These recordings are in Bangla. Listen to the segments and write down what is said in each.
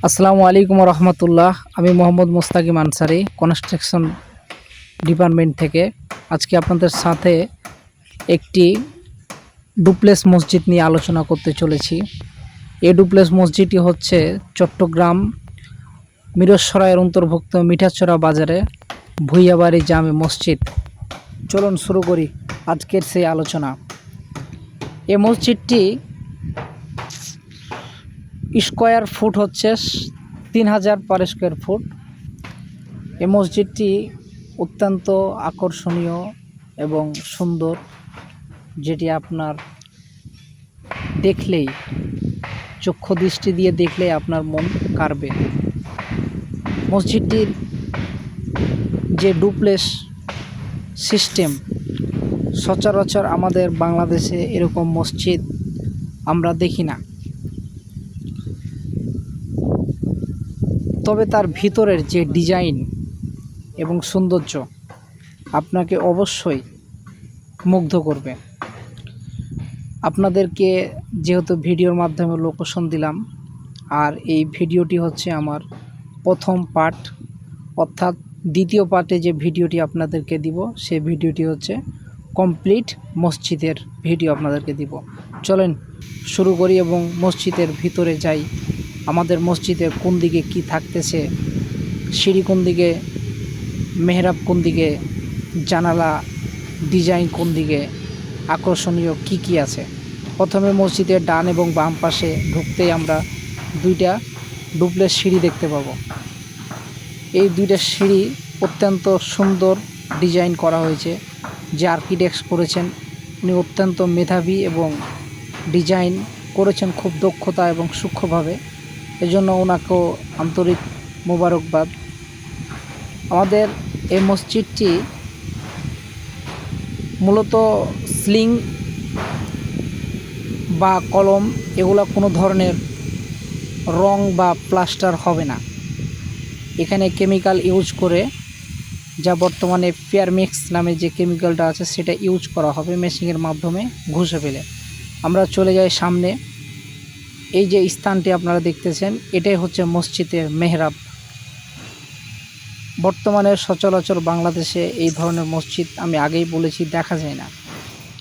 আসসালামু আলাইকুম রহমতুল্লাহ। আমি মোহাম্মদ মোস্তাকিম আনসারি, কনস্ট্রাকশন ডিপার্টমেন্ট থেকে। আজকে আপনাদের সাথে একটি ডুপ্লেক্স মসজিদ নিয়ে আলোচনা করতে চলেছি। এই ডুপ্লেক্স মসজিদটি হচ্ছে চট্টগ্রাম মিরসরাইয়ের অন্তর্ভুক্ত মিঠাচড়া বাজারে ভুইয়াবাড়ি জামে মসজিদ। চলুন শুরু করি আজকের সেই আলোচনা। এই মসজিদটি স্কোয়ার ফুট হচ্ছে 3000 পার স্কোয়ার ফুট। এই মসজিদটি অত্যন্ত আকর্ষণীয় এবং সুন্দর, যেটি আপনার দেখলেই, চক্ষু দৃষ্টি দিয়ে দেখলেই আপনার মন কাড়বে। মসজিদটির যে ডুপ্লেক্স সিস্টেম, সচরাচর আমাদের বাংলাদেশে এরকম মসজিদ আমরা দেখি না। তবে তার ভিতরের যে ডিজাইন এবং সৌন্দর্য আপনাকে অবশ্যই মুগ্ধ করবে। আপনাদেরকে যেহেতু ভিডিওর মাধ্যমে লোকেশন দিলাম, আর এই ভিডিওটি হচ্ছে আমার প্রথম পার্ট, অর্থাৎ দ্বিতীয় পার্টে যে ভিডিওটি আপনাদেরকে দিব সেই ভিডিওটি হচ্ছে কমপ্লিট মসজিদের ভিডিও আপনাদেরকে দিব। চলেন শুরু করি এবং মসজিদের ভিতরে যাই। আমাদের মসজিদের কোন দিকে কি থাকতেছে, সিঁড়ি কোন দিকে, মেহরাব কোন দিকে, জানালা ডিজাইন কোন দিকে, আকর্ষণীয় কি আছে। প্রথমে মসজিদের ডান এবং বাম পাশে ঢুকতেই আমরা দুইটা ডুপ্লেক্স সিঁড়ি দেখতে পাবো। এই দুইটা সিঁড়ি অত্যন্ত সুন্দর ডিজাইন করা হয়েছে। যে আর্কিটেক্ট করেছেন উনি অত্যন্ত মেধাবী এবং ডিজাইন করেছেন খুব দক্ষতা এবং সূক্ষ্মভাবে। এজন্য ওনাকেও আন্তরিক মোবারকবাদ। আমাদের এই মসজিদটি মূলত সিলিং বা কলম এগুলো কোনো ধরনের রং বা প্লাস্টার হবে না। এখানে কেমিক্যাল ইউজ করে, যা বর্তমানে পিয়ারমিক্স নামে যে কেমিক্যালটা আছে সেটা ইউজ করা হবে মেশিনের মাধ্যমে ঘষে ফেলে। আমরা চলে যাই সামনে। এই যে স্থানটি আপনারা দেখতেছেন এটাই হচ্ছে মসজিদের মেহরাব। বর্তমানে সচরাচর বাংলাদেশে এই ধরনের মসজিদ, আমি আগেই বলেছি, দেখা যায় না।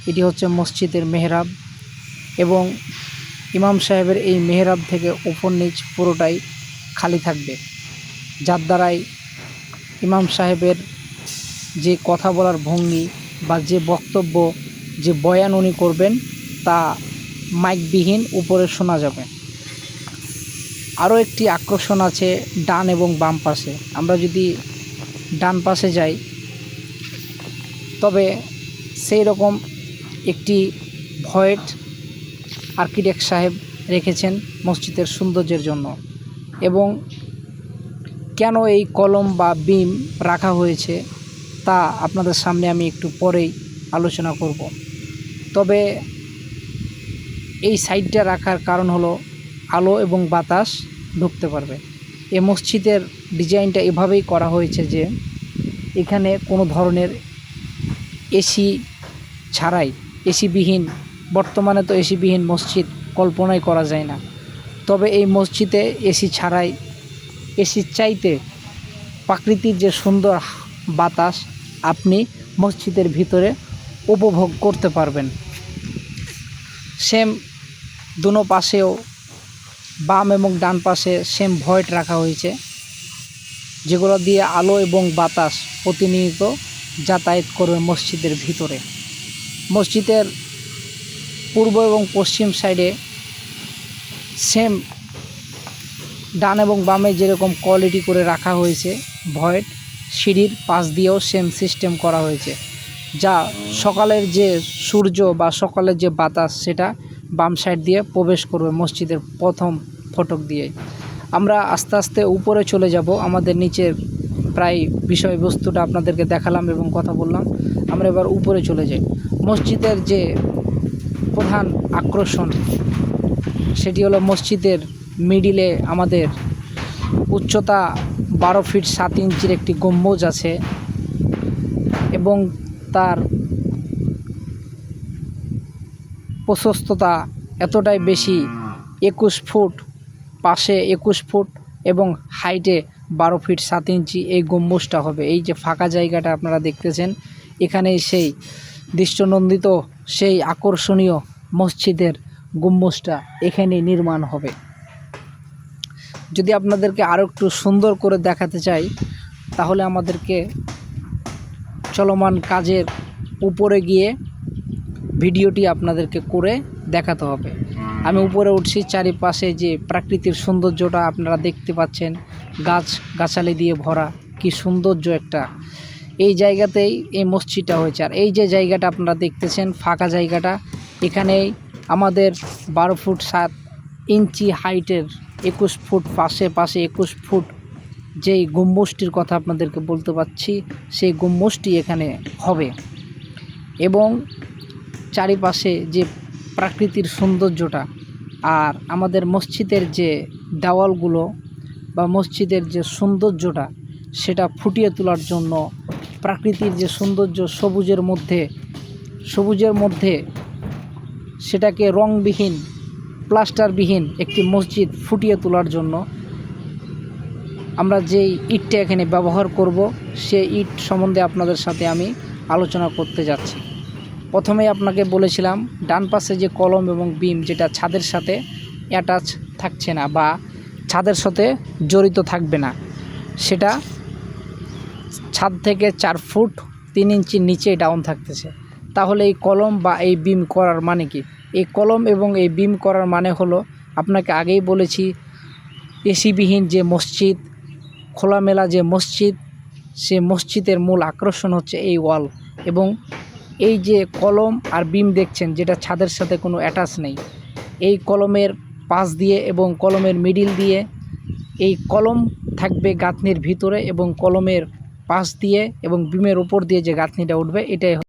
এটি হচ্ছে মসজিদের মেহরাব এবং ইমাম সাহেবের এই মেহরাব থেকে উপর নিচ পুরোটাই খালি থাকবে, যার দ্বারাই ইমাম সাহেবের যে কথা বলার ভঙ্গি বা যে বক্তব্য, যে বয়ান উনি করবেন তা মাইকবিহীন উপরে শোনা যাবে। আরও একটি আকর্ষণ আছে ডান এবং বাম পাশে। আমরা যদি ডান পাশে যাই তবে সেই রকম একটি ভয়েড আর্কিটেক্ট সাহেব রেখেছেন মসজিদের সৌন্দর্যের জন্য। এবং কেন এই কলম বা বিম রাখা হয়েছে তা আপনাদের সামনে আমি একটু পরেই আলোচনা করব। তবে এই সাইডটা রাখার কারণ হলো আলো এবং বাতাস ঢুকতে পারবে। এই মসজিদের ডিজাইনটা এভাবেই করা হয়েছে যে এখানে কোনো ধরনের এসি ছাড়াই, এসিবিহীন, বর্তমানে তো এসিবিহীন মসজিদ কল্পনাই করা যায় না। তবে এই মসজিদে এসি ছাড়াই, এসির চাইতে প্রাকৃতিক যে সুন্দর বাতাস আপনি মসজিদের ভিতরে উপভোগ করতে পারবেন। সেম দুনো পাশেও বাম এবং ডান পাশে সেম ভয়েড রাখা হয়েছে, যেগুলো দিয়ে আলো এবং বাতাস প্রতিনিয়ত যাতায়াত করবে মসজিদের ভিতরে। মসজিদের পূর্ব এবং পশ্চিম সাইডে সেম ডান এবং বামে যেরকম কোয়ালিটি করে রাখা হয়েছে ভয়েড, সিঁড়ির পাশ দিয়েও সেম সিস্টেম করা হয়েছে, যা সকালের যে সূর্য বা সকালের যে বাতাস সেটা বাম সাইড দিয়ে প্রবেশ করবে মসজিদের প্রথম ফটক দিয়ে। আমরা আস্তে আস্তে উপরে চলে যাব। আমাদের নিচের প্রায় বিষয়বস্তুটা আপনাদেরকে দেখালাম এবং কথা বললাম। আমরা এবার উপরে চলে যাই। মসজিদের যে প্রধান আকর্ষণ সেটি হলো মসজিদের মিডিলে আমাদের উচ্চতা 12 ফিট 7 ইঞ্চির একটি গম্বুজ আছে এবং তার প্রশস্ততা এতটাই বেশি, 21 ফুট, পাশে 21 ফুট এবং হাইটে 12 ফিট 7 ইঞ্চি এই গম্বুজটা হবে। এই যে ফাঁকা জায়গাটা আপনারা দেখতেছেন, এখানেই সেই দৃষ্টিনন্দিত সেই আকর্ষণীয় মসজিদের গম্বুজটা এখানেই নির্মাণ হবে। যদি আপনাদেরকে আরও একটু সুন্দর করে দেখাতে চাই, তাহলে আমাদেরকে চলমান কাজের উপরে গিয়ে ভিডিওটি আপনাদেরকে করে দেখাতে হবে। আমি উপরে উঠছি, চারিপাশে যে প্রাকৃতিক সৌন্দর্যটা আপনারা দেখতে পাচ্ছেন, গাছ গাছালি দিয়ে ভরা, কি সৌন্দর্য একটা। এই জায়গাতেই এই মসজিদটা হয়েছে। আর এই যে জায়গাটা আপনারা দেখতেছেন ফাঁকা জায়গাটা, এখানেই আমাদের 12 ফুট 7 ইঞ্চি হাইটের 21 ফুট পাশে 21 ফুট যেই গম্বুজটির কথা আপনাদেরকে বলতে পারছি, সেই গম্বুজটি এখানে হবে। এবং চারিপাশে যে প্রাকৃতিক সৌন্দর্যটা আর আমাদের মসজিদের যে দেওয়ালগুলো বা মসজিদের যে সৌন্দর্যটা, সেটা ফুটিয়ে তোলার জন্য প্রাকৃতির যে সৌন্দর্য সবুজের মধ্যে সেটাকে রংবিহীন প্লাস্টারবিহীন একটি মসজিদ ফুটিয়ে তোলার জন্য আমরা যেই ইটটা এখানে ব্যবহার করব, সেই ইট সম্বন্ধে আপনাদের সাথে আমি আলোচনা করতে যাচ্ছি। প্রথমেই আপনাকে বলেছিলাম ডান পাশে যে কলম এবং বিম, যেটা ছাদের সাথে অ্যাটাচ থাকছে না বা ছাদের সাথে জড়িত থাকবে না, সেটা ছাদ থেকে 4 ফুট 3 ইঞ্চি নিচে ডাউন থাকতেছে। তাহলে এই কলম বা এই বিম করার মানে কি? এই কলম এবং এই বিম করার মানে হলো, আপনাকে আগেই বলেছি, এসিবিহীন যে মসজিদ, খোলামেলা যে মসজিদ, সে মসজিদের মূল আকর্ষণ হচ্ছে এই ওয়াল। এবং এই যে কলম আর বিম দেখছেন, যেটা ছাদের সাথে কোনো অ্যাটাচ নেই, এই কলমের পাশ দিয়ে এবং কলমের মিডিল দিয়ে এই কলম থাকবে গাঁথনির ভিতরে, এবং কলমের পাশ দিয়ে এবং বিমের উপর দিয়ে যে গাঁথনিটা উঠবে, এটাই